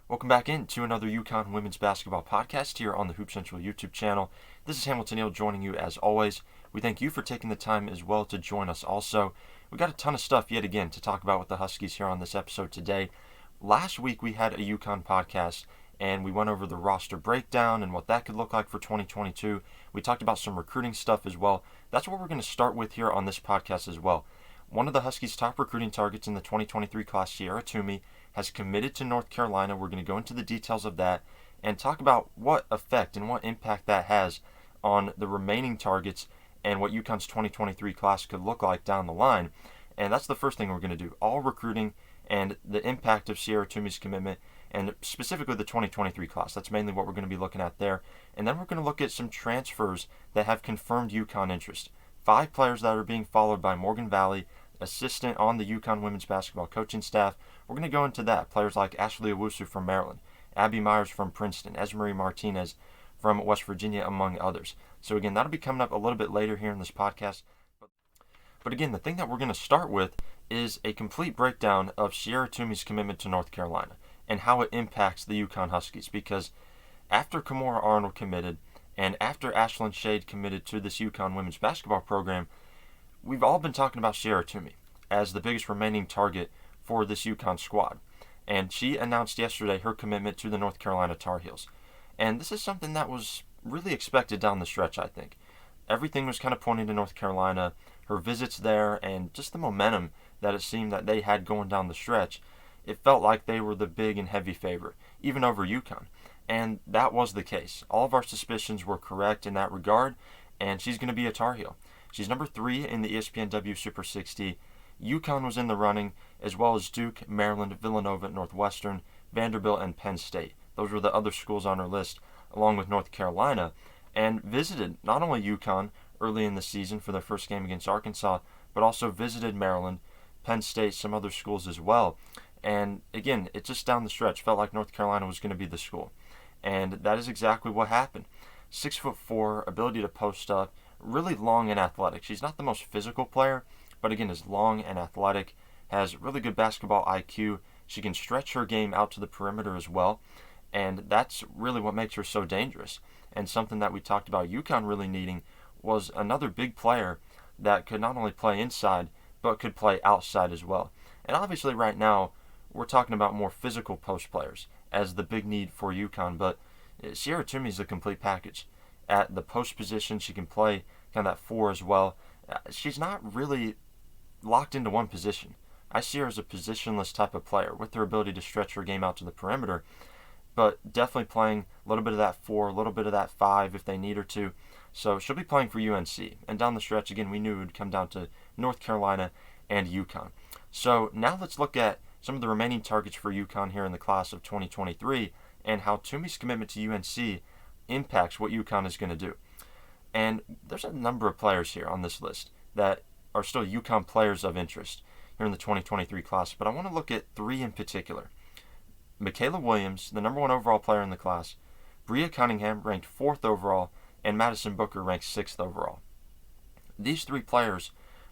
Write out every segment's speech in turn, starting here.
Welcome back into another UConn Women's Basketball Podcast here on the Hoop Central YouTube channel. This is Hamilton Neal joining you as always. We thank you for taking the time as well to join us also. We got a ton of stuff yet again to talk about with the Huskies here on this episode today. Last week we had a UConn podcast and we went over the roster breakdown and what that could look like for 2022. We talked about some recruiting stuff as well. That's what we're going to start with here on this podcast as well. One of the Huskies' top recruiting targets in the 2023 class, Ciera Toomey, has committed to North Carolina. We're going to go into the details of that and talk about what effect and what impact that has on the remaining targets and what UConn's 2023 class could look like down the line. And that's the first thing we're going to do, all recruiting and the impact of Ciera Toomey's commitment and specifically the 2023 class. That's mainly what we're going to be looking at there. And then we're going to look at some transfers that have confirmed UConn interest. 5 players that are being followed by Morgan Valley, assistant on the UConn women's basketball coaching staff. We're going to go into that. Players like Ashley Owusu from Maryland, Abby Meyers from Princeton, Esmery Martinez from West Virginia, among others. So again, that'll be coming up a little bit later here in this podcast. But again, the thing that we're going to start with is a complete breakdown of Ciera Toomey's commitment to North Carolina and how it impacts the UConn Huskies. Because after Kimora Arnold committed and after Ashlyn Shade committed to this UConn women's basketball program, we've all been talking about Ciera Toomey as the biggest remaining target for this UConn squad. And she announced yesterday her commitment to the North Carolina Tar Heels. And this is something that was really expected down the stretch, I think. Everything was kind of pointing to North Carolina, her visits there, and just the momentum that it seemed that they had going down the stretch. It felt like they were the big and heavy favorite, even over UConn. And that was the case. All of our suspicions were correct in that regard, and she's going to be a Tar Heel. She's number 3 in the ESPN W Super 60. UConn was in the running, as well as Duke, Maryland, Villanova, Northwestern, Vanderbilt, and Penn State. Those were the other schools on her list, along with North Carolina, and visited not only UConn early in the season for their first game against Arkansas, but also visited Maryland, Penn State, some other schools as well. And again, it just down the stretch felt like North Carolina was going to be the school. And that is exactly what happened. 6'4", ability to post up, really long and athletic. She's not the most physical player, but again is long and athletic, has really good basketball IQ. She can stretch her game out to the perimeter as well, and that's really what makes her so dangerous. And something that we talked about UConn really needing was another big player that could not only play inside, but could play outside as well. And obviously right now, we're talking about more physical post players as the big need for UConn, but Ciera Toomey is a complete package. At the post position, she can play kind of that 4 as well. She's not really locked into one position. I see her as a positionless type of player with her ability to stretch her game out to the perimeter, but definitely playing a little bit of that 4, a little bit of that 5 if they need her to. So she'll be playing for UNC. And down the stretch, again, we knew it would come down to North Carolina and UConn. So now let's look at some of the remaining targets for UConn here in the class of 2023 and how Toomey's commitment to UNC impacts what UConn is going to do. And there's a number of players here on this list that are still UConn players of interest here in the 2023 class, but I want to look at 3 in particular. Michaela Williams, the number 1 overall player in the class, Breya Cunningham, ranked 4th overall, and Madison Booker, ranked 6th overall. These 3 players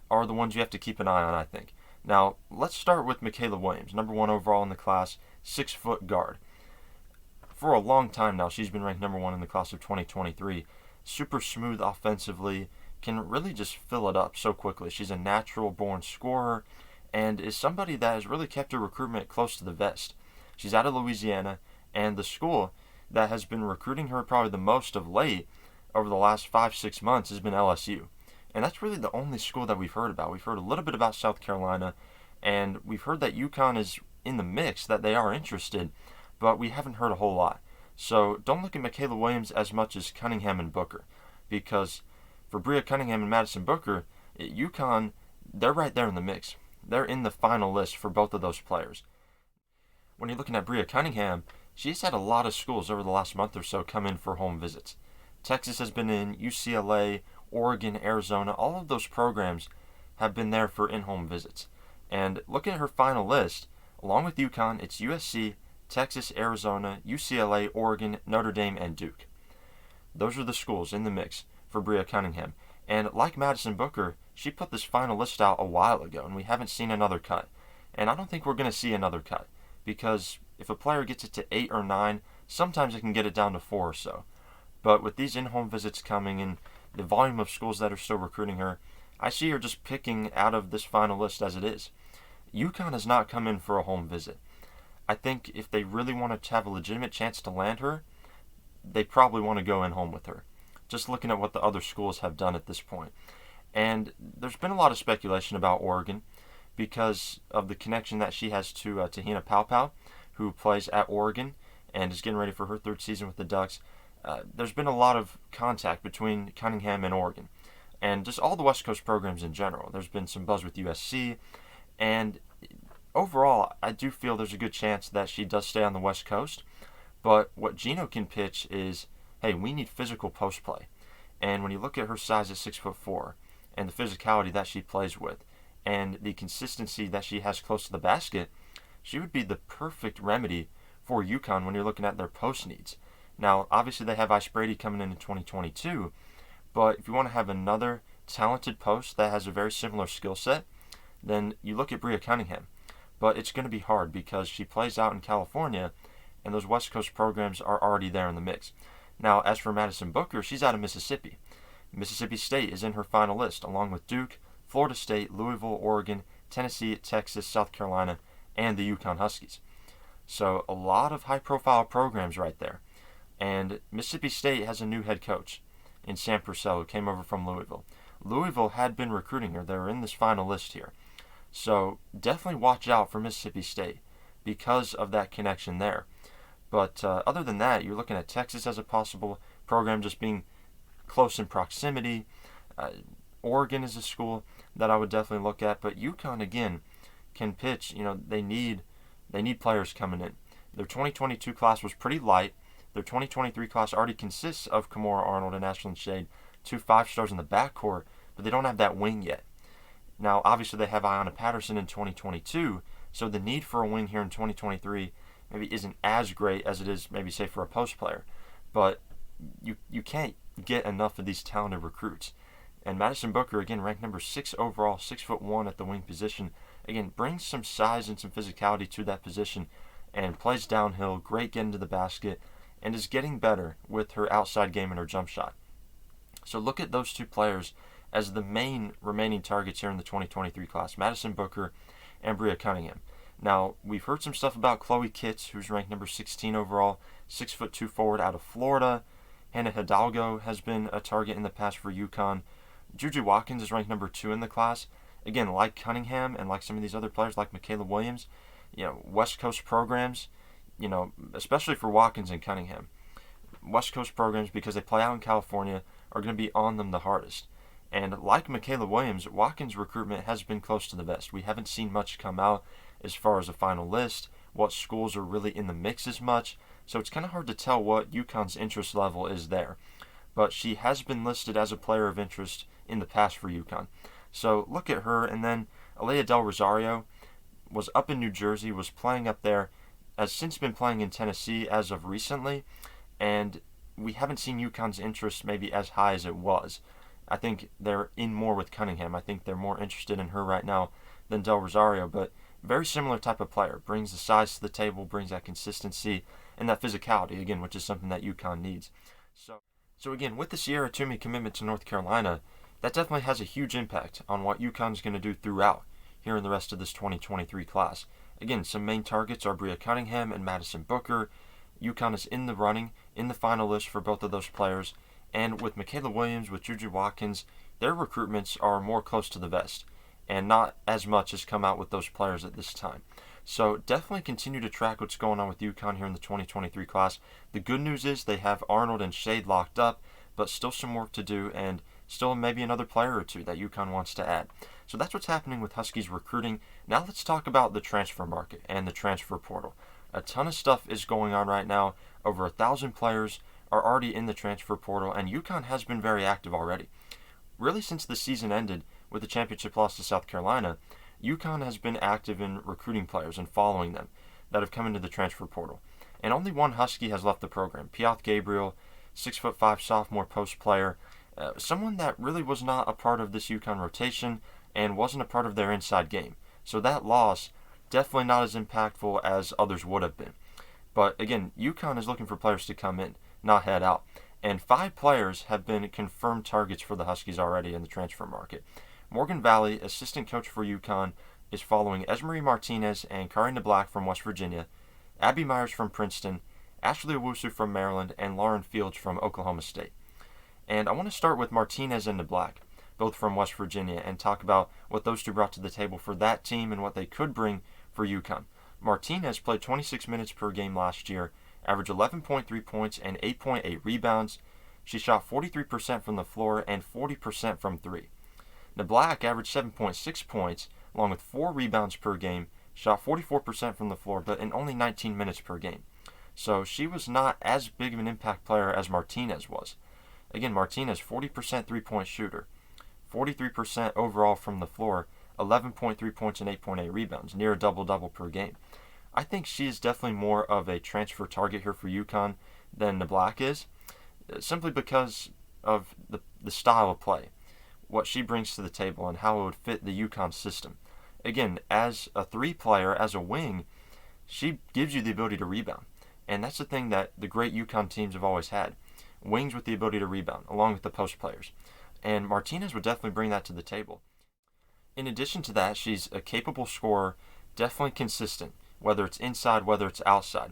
are the ones you have to keep an eye on, I think. Now, let's start with Michaela Williams, number 1 overall in the class, 6-foot guard. For a long time now, she's been ranked number 1 in the class of 2023. Super smooth offensively, can really just fill it up so quickly. She's a natural-born scorer and is somebody that has really kept her recruitment close to the vest. She's out of Louisiana, and the school that has been recruiting her probably the most of late over the last 5-6 months has been LSU. And that's really the only school that we've heard about. We've heard a little bit about South Carolina, and we've heard that UConn is in the mix, that they are interested, but we haven't heard a whole lot. So don't look at Michaela Williams as much as Cunningham and Booker, because for Breya Cunningham and Madison Booker, UConn, they're right there in the mix. They're in the final list for both of those players. When you're looking at Breya Cunningham, she's had a lot of schools over the last month or so come in for home visits. Texas has been in, UCLA, Oregon, Arizona, all of those programs have been there for in-home visits. And looking at her final list, along with UConn, it's USC, Texas, Arizona, UCLA, Oregon, Notre Dame, and Duke. Those are the schools in the mix for Breya Cunningham. And like Madison Booker, she put this final list out a while ago, and we haven't seen another cut. And I don't think we're going to see another cut, because If a player gets it to 8 or 9, sometimes it can get it down to 4 or so. But with these in-home visits coming and the volume of schools that are still recruiting her, I see her just picking out of this final list as it is. UConn has not come in for a home visit. I think if they really want to have a legitimate chance to land her, they probably want to go in home with her. Just looking at what the other schools have done at this point. And there's been a lot of speculation about Oregon because of the connection that she has to Te-Hina Paopao, who plays at Oregon and is getting ready for her 3rd season with the Ducks. There's been a lot of contact between Cunningham and Oregon, and just all the West Coast programs in general. There's been some buzz with USC, and overall, I do feel there's a good chance that she does stay on the West Coast. But what Gino can pitch is, hey, we need physical post play. And when you look at her size at 6'4", and the physicality that she plays with, and the consistency that she has close to the basket, she would be the perfect remedy for UConn when you're looking at their post needs. Now, obviously they have Ice Brady coming in 2022, but if you want to have another talented post that has a very similar skill set, then you look at Breya Cunningham. But it's going to be hard because she plays out in California, and those West Coast programs are already there in the mix. Now, as for Madison Booker, she's out of Mississippi. Mississippi State is in her final list, along with Duke, Florida State, Louisville, Oregon, Tennessee, Texas, South Carolina, and the UConn Huskies. So a lot of high-profile programs right there. And Mississippi State has a new head coach in Sam Purcell, who came over from Louisville. Louisville had been recruiting her. They were in this final list here. So definitely watch out for Mississippi State because of that connection there. But other than that, you're looking at Texas as a possible program just being close in proximity. Oregon is a school that I would definitely look at. But UConn, again, can pitch. They need players coming in. Their 2022 class was pretty light. Their 2023 class already consists of Kimora Arnold and Ashlyn Shade, 2 5-stars in the backcourt, but they don't have that wing yet. Now, obviously, they have Ayanna Patterson in 2022, so the need for a wing here in 2023 maybe isn't as great as it is maybe, say, for a post player. But you can't get enough of these talented recruits. And Madison Booker, again, ranked number 6 overall, 6'1" at the wing position, again, brings some size and some physicality to that position and plays downhill, great getting to the basket, and is getting better with her outside game and her jump shot. So look at those two players as the main remaining targets here in the 2023 class, Madison Booker and Breya Cunningham. Now, we've heard some stuff about Chloe Kitts, who's ranked number 16 overall, 6'2" forward out of Florida. Hannah Hidalgo has been a target in the past for UConn. Juju Watkins is ranked number 2 in the class. Again, like Cunningham and like some of these other players like Michaela Williams, West Coast programs, especially for Watkins and Cunningham. West Coast programs, because they play out in California, are going to be on them the hardest. And like Michaela Williams, Watkins' recruitment has been close to the best. We haven't seen much come out as far as a final list, what schools are really in the mix as much, so it's kind of hard to tell what UConn's interest level is there. But she has been listed as a player of interest in the past for UConn. So look at her, and then Alea Del Rosario was up in New Jersey, was playing up there, has since been playing in Tennessee as of recently, and we haven't seen UConn's interest maybe as high as it was. I think they're in more with Cunningham. I think they're more interested in her right now than Del Rosario, but very similar type of player. Brings the size to the table, brings that consistency, and that physicality, again, which is something that UConn needs. So again, with the Ciera Toomey commitment to North Carolina, that definitely has a huge impact on what UConn's going to do throughout here in the rest of this 2023 class. Again, some main targets are Breya Cunningham and Madison Booker. UConn is in the running, in the final list for both of those players. And with Michaela Williams, with Juju Watkins, their recruitments are more close to the vest. And not as much has come out with those players at this time. So definitely continue to track what's going on with UConn here in the 2023 class. The good news is they have Arnold and Shade locked up, but still some work to do and still maybe another player or two that UConn wants to add. So that's what's happening with Huskies recruiting. Now let's talk about the transfer market and the transfer portal. A ton of stuff is going on right now. Over 1,000 players are already in the transfer portal, and UConn has been very active already. Really, since the season ended with the championship loss to South Carolina, UConn has been active in recruiting players and following them that have come into the transfer portal. And only one Husky has left the program, Piath Gabriel, 6'5" sophomore post player, someone that really was not a part of this UConn rotation and wasn't a part of their inside game. So that loss, definitely not as impactful as others would have been. But again, UConn is looking for players to come in, not head out. And 5 players have been confirmed targets for the Huskies already in the transfer market. Morgan Valley, assistant coach for UConn, is following Esmery Martinez and Kari Black from West Virginia, Abby Meyers from Princeton, Ashley Owusu from Maryland, and Lauren Fields from Oklahoma State. And I want to start with Martinez and Black, both from West Virginia, and talk about what those two brought to the table for that team and what they could bring for UConn. Martinez played 26 minutes per game last year, averaged 11.3 points and 8.8 rebounds. She shot 43% from the floor and 40% from 3. Black averaged 7.6 points, along with 4 rebounds per game, shot 44% from the floor, but in only 19 minutes per game. So she was not as big of an impact player as Martinez was. Again, Martinez, 40% three-point shooter, 43% overall from the floor, 11.3 points and 8.8 rebounds, near a double-double per game. I think she is definitely more of a transfer target here for UConn than Black is, simply because of the style of play, what she brings to the table, and how it would fit the UConn system. Again, as a 3 player, as a wing, she gives you the ability to rebound. And that's the thing that the great UConn teams have always had. Wings with the ability to rebound, along with the post players. And Martinez would definitely bring that to the table. In addition to that, she's a capable scorer, definitely consistent, whether it's inside, whether it's outside.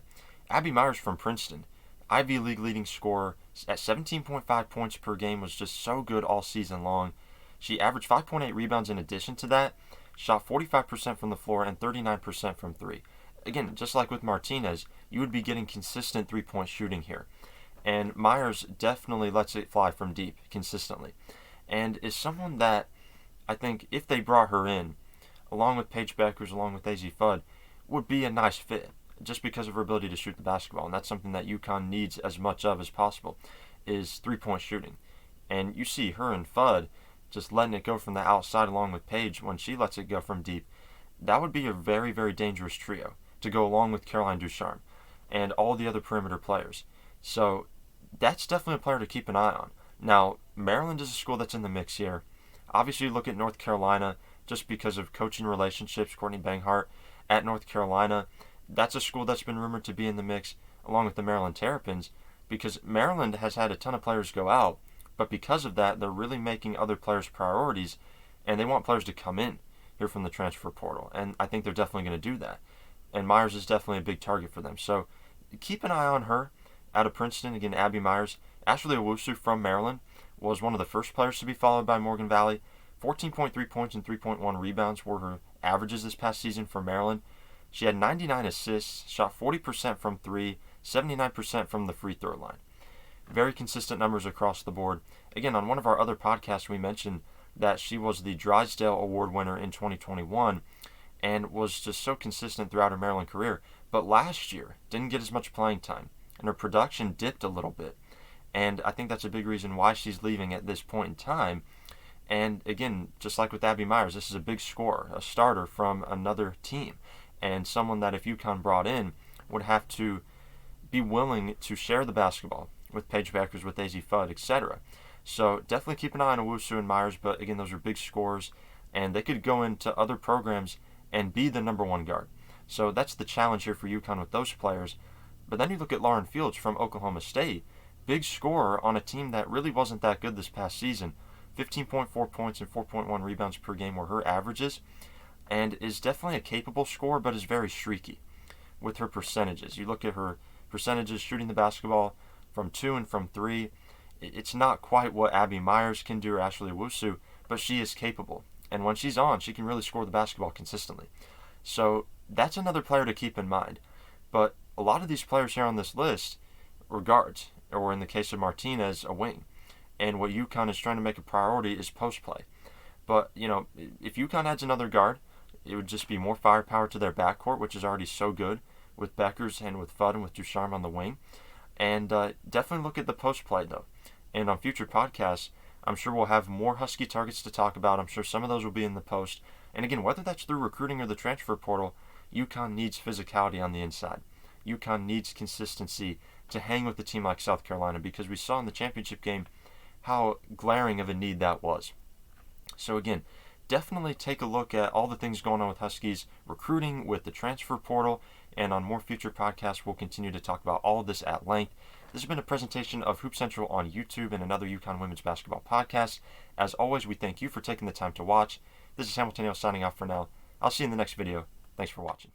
Abby Meyers from Princeton, Ivy League leading scorer, at 17.5 points per game, was just so good all season long. She averaged 5.8 rebounds in addition to that, shot 45% from the floor and 39% from 3. Again, just like with Martinez, you would be getting consistent three-point shooting here. And Meyers definitely lets it fly from deep consistently. And is someone that I think if they brought her in, along with Paige Bueckers, along with AZ Fudd, would be a nice fit just because of her ability to shoot the basketball. And that's something that UConn needs as much of as possible, is three-point shooting. And you see her and Fudd just letting it go from the outside along with Paige when she lets it go from deep. That would be a very, very dangerous trio to go along with Caroline Ducharme and all the other perimeter players. So that's definitely a player to keep an eye on. Now, Maryland is a school that's in the mix here. Obviously, you look at North Carolina just because of coaching relationships, Courtney Banghart at North Carolina. That's a school that's been rumored to be in the mix along with the Maryland Terrapins, because Maryland has had a ton of players go out, but because of that, they're really making other players priorities, and they want players to come in here from the transfer portal, and I think they're definitely going to do that. And Meyers is definitely a big target for them. So keep an eye on her out of Princeton. Again, Abby Meyers. Ashley Owusu from Maryland was one of the first players to be followed by Morgan Valley. 14.3 points and 3.1 rebounds were her averages this past season for Maryland. She had 99 assists, shot 40% from 3, 79% from the free throw line. Very consistent numbers across the board. Again, on one of our other podcasts, we mentioned that she was the Drysdale Award winner in 2021 and was just so consistent throughout her Maryland career. But last year, didn't get as much playing time, and her production dipped a little bit. And I think that's a big reason why she's leaving at this point in time. And again, just like with Abby Meyers, this is a big scorer, a starter from another team, and someone that if UConn brought in would have to be willing to share the basketball with Paige Bueckers, with AZ Fudd, etc. So definitely keep an eye on Owusu and Meyers, but again, those are big scorers, and they could go into other programs and be the number one guard. So that's the challenge here for UConn with those players. But then you look at Lauren Fields from Oklahoma State, big scorer on a team that really wasn't that good this past season. 15.4 points and 4.1 rebounds per game were her averages, and is definitely a capable scorer, but is very streaky with her percentages. You look at her percentages shooting the basketball from 2 and from 3. It's not quite what Abby Meyers can do or Ashley Owusu, but she is capable. And when she's on, she can really score the basketball consistently. So that's another player to keep in mind. But a lot of these players here on this list are guards, or in the case of Martinez, a wing. And what UConn is trying to make a priority is post play. But, if UConn adds another guard, it would just be more firepower to their backcourt, which is already so good with Bueckers and with Fudd and with Ducharme on the wing. And definitely look at the post play, though. And on future podcasts, I'm sure we'll have more Husky targets to talk about. I'm sure some of those will be in the post. And again, whether that's through recruiting or the transfer portal, UConn needs physicality on the inside. UConn needs consistency to hang with a team like South Carolina, because we saw in the championship game how glaring of a need that was. So again, definitely take a look at all the things going on with Huskies recruiting, with the transfer portal, and on more future podcasts, we'll continue to talk about all of this at length. This has been a presentation of Hoop Central on YouTube and another UConn Women's Basketball Podcast. As always, we thank you for taking the time to watch. This is Hamilton Neal signing off for now. I'll see you in the next video. Thanks for watching.